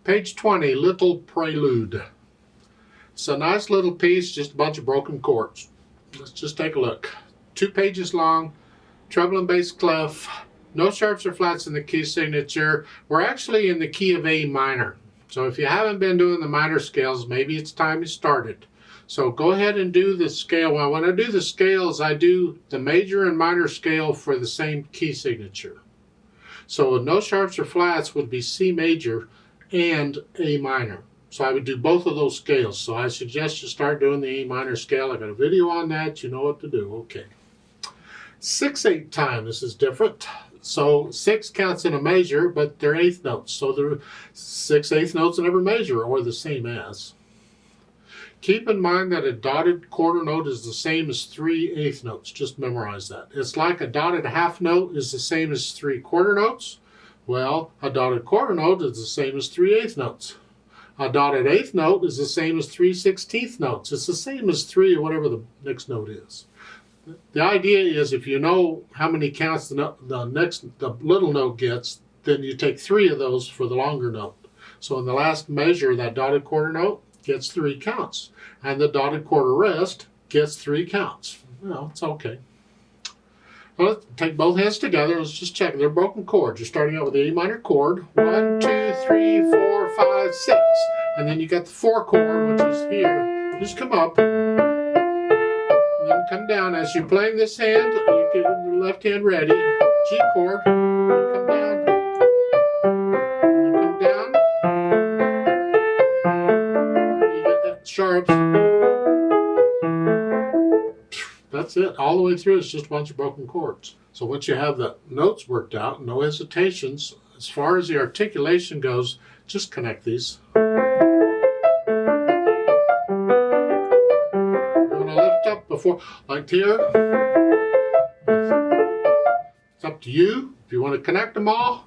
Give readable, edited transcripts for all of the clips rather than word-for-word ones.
Page 20, Little Prelude. It's a nice little piece, just a bunch of broken chords. Let's just take a look. 2 pages long, treble and bass clef, no sharps or flats in the key signature. We're actually in the key of A minor. So if you haven't been doing the minor scales, maybe it's time you started. So go ahead and do the scale. Well, when I do the scales, I do the major and minor scale for the same key signature. So with no sharps or flats would be C major and A minor. So I would do both of those scales. So I suggest you start doing the A minor scale. I got a video on that. You know what to do. Okay. 6/8 time. This is different. So 6 counts in a measure, but they're eighth notes. So the 6 eighth notes in every measure are the same as. Keep in mind that a dotted quarter note is the same as 3 eighth notes. Just memorize that. It's like a dotted half note is the same as 3 quarter notes. Well, a dotted quarter note is the same as 3 eighth notes. A dotted eighth note is the same as 3 16th notes. It's the same as 3 or whatever the next note is. The idea is if you know how many counts the little note gets, then you take 3 of those for the longer note. So in the last measure, that dotted quarter note gets 3 counts. And the dotted quarter rest gets 3 counts. Well, it's okay. Well, let's take both hands together. Let's just check. They're broken chords. You're starting out with the A minor chord. 1, 2, 3, 4, 5, 6. And then you got the 4 chord, which is here. Just come up. And then come down. As you're playing this hand, you get the left hand ready. G chord. And come down. And then come down. You get that sharps. That's it. All the way through, it's just a bunch of broken chords. So once you have the notes worked out, no hesitations, as far as the articulation goes, just connect these. You're going to lift up before, like here. It's up to you if you want to connect them all.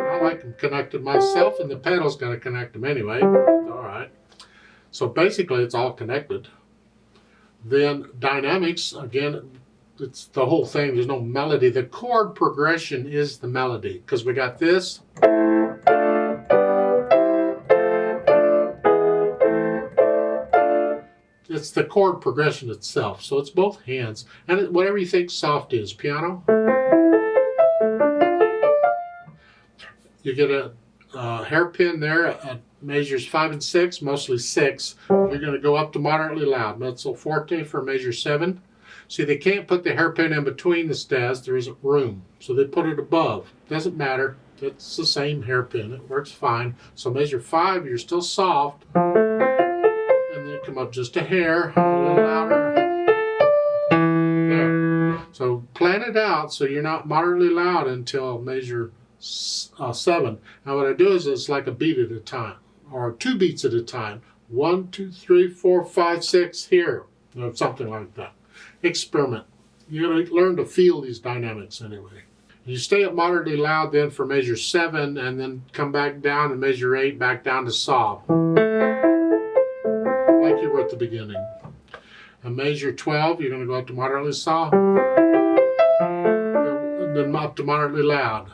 I like them connected myself, and the pedal's going to connect them anyway. All right. So basically it's all connected. Then dynamics, again, it's the whole thing. There's no melody. The chord progression is the melody because we got this. It's the chord progression itself. So it's both hands. And whatever you think soft is. Piano. You get a hairpin there. Measures 5 and 6, mostly 6. You're going to go up to moderately loud. Mezzo forte for measure 7. See, they can't put the hairpin in between the stas. There isn't room. So they put it above. Doesn't matter. It's the same hairpin. It works fine. So measure 5, you're still soft. And then come up just a hair, a little louder. There. So plan it out so you're not moderately loud until measure 7. Now what I do is it's like a beat at a time, or 2 beats at a time. 1, 2, 3, 4, 5, 6 here, or something like that. Experiment. You're going to learn to feel these dynamics anyway. You stay at moderately loud then for measure 7, and then come back down and measure 8, back down to sob, like you were at the beginning. And measure 12, you're going to go up to moderately sob, and then up to moderately loud.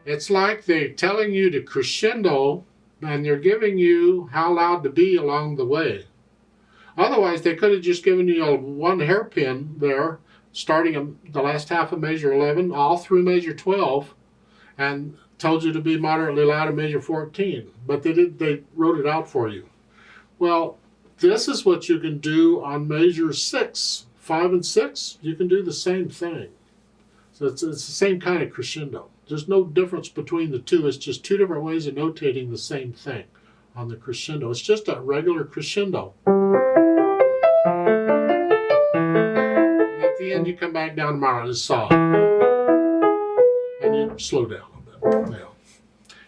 It's like they're telling you to crescendo, and they're giving you how loud to be along the way. Otherwise, they could have just given you a 1 hairpin there, starting the last half of measure 11, all through measure 12, and told you to be moderately loud in measure 14. But they wrote it out for you. Well, this is what you can do on measure 6. 5 and 6, you can do the same thing. So it's the same kind of crescendo. There's no difference between the two. It's just 2 different ways of notating the same thing on the crescendo. It's just a regular crescendo. And at the end, you come back down to moderately soft. And you slow down a bit. Now,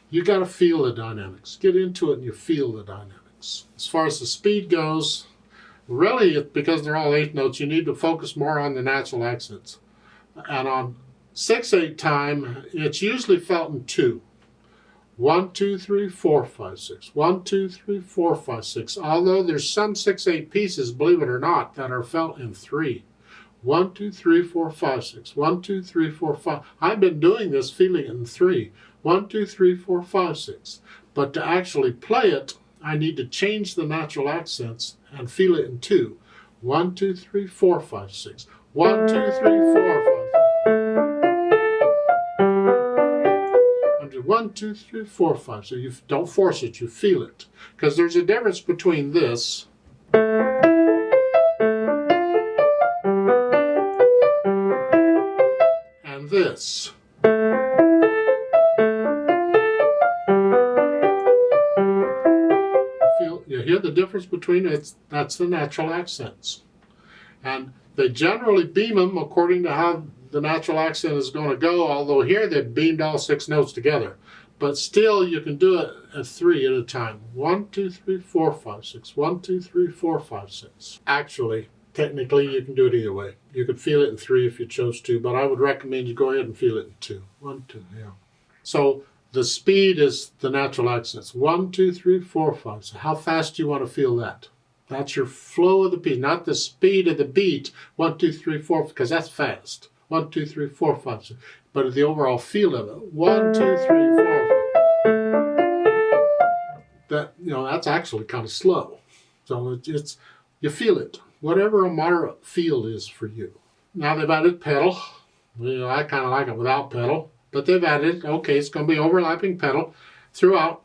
you got to feel the dynamics. Get into it and you feel the dynamics. As far as the speed goes, really, because they're all eighth notes, you need to focus more on the natural accents. And on 6/8 time, it's usually felt in 2. 1, 2, 3, 4, 5, 6. 1, 2, 3, 4, 5, 6. Although there's some 6/8 pieces, believe it or not, that are felt in 3. 1, 2, 3, 4, 5, 6. 1, 2, 3, 4, 5. I've been doing this feeling it in 3. 1, 2, 3, 4, 5, 6. But to actually play it, I need to change the natural accents and feel it in 2. 1, 2, 3, 4, 5, 6. 1, 2, 3, 4, 5. 1, 2, 3, 4, 5. So you don't force it, you feel it. Because there's a difference between this and this. You hear the difference between it? That's the natural accents. And they generally beam them according to how the natural accent is going to go, although here they've beamed all 6 notes together. But still, you can do it at 3 at a time. 1, 2, 3, 4, 5, 6. 1, 2, 3, 4, 5, 6. Actually, technically, you can do it either way. You could feel it in 3 if you chose to, but I would recommend you go ahead and feel it in 2. 1, 2, yeah. So the speed is the natural accents. 1, 2, 3, 4, 5. So how fast do you want to feel that? That's your flow of the beat, not the speed of the beat. 1, 2, 3, 4, because that's fast. 1, 2, 3, 4, 5, 6. But the overall feel of it. 1, 2, 3, 4. That, that's actually kind of slow. So it's you feel it. Whatever a moderate feel is for you. Now they've added pedal. I kind of like it without pedal, but they've added, okay, it's going to be overlapping pedal throughout.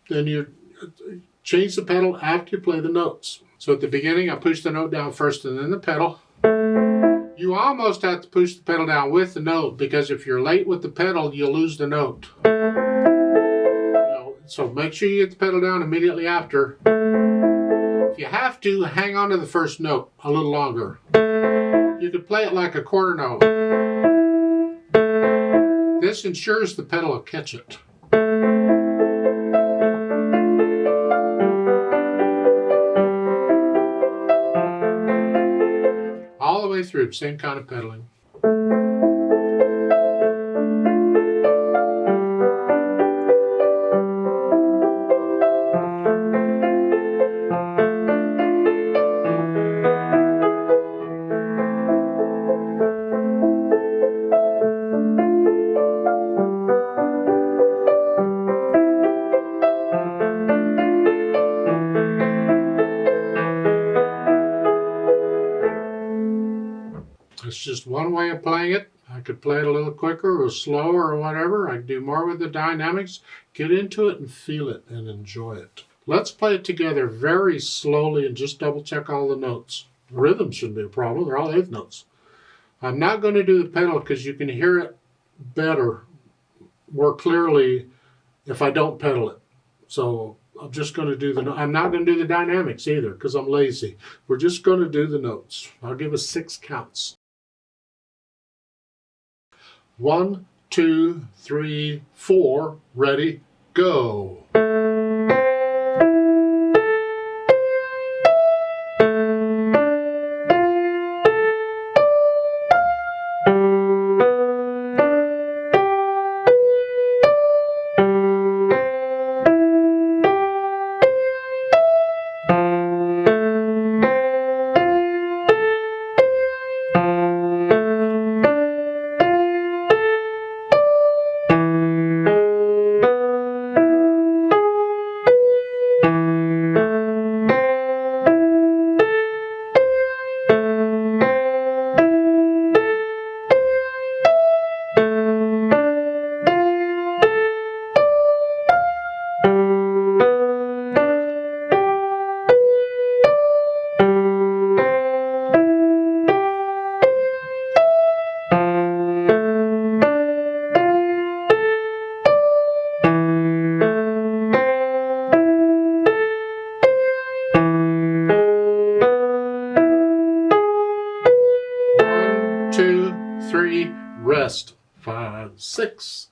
Then you change the pedal after you play the notes. So at the beginning, I push the note down first and then the pedal. You almost have to push the pedal down with the note, because if you're late with the pedal, you'll lose the note. So make sure you get the pedal down immediately after. If you have to, hang on to the first note a little longer. You could play it like a quarter note. This ensures the pedal will catch it. All the way through, same kind of pedaling. It's just one way of playing it. I could play it a little quicker or slower or whatever. I could do more with the dynamics. Get into it and feel it and enjoy it. Let's play it together very slowly and just double check all the notes. The rhythm shouldn't be a problem. They're all 8th notes. I'm not going to do the pedal because you can hear it better, more clearly if I don't pedal it. So I'm just going to do I'm not going to do the dynamics either because I'm lazy. We're just going to do the notes. I'll give us 6 counts. 1, 2, 3, 4, ready, go. Rest. 5, 6.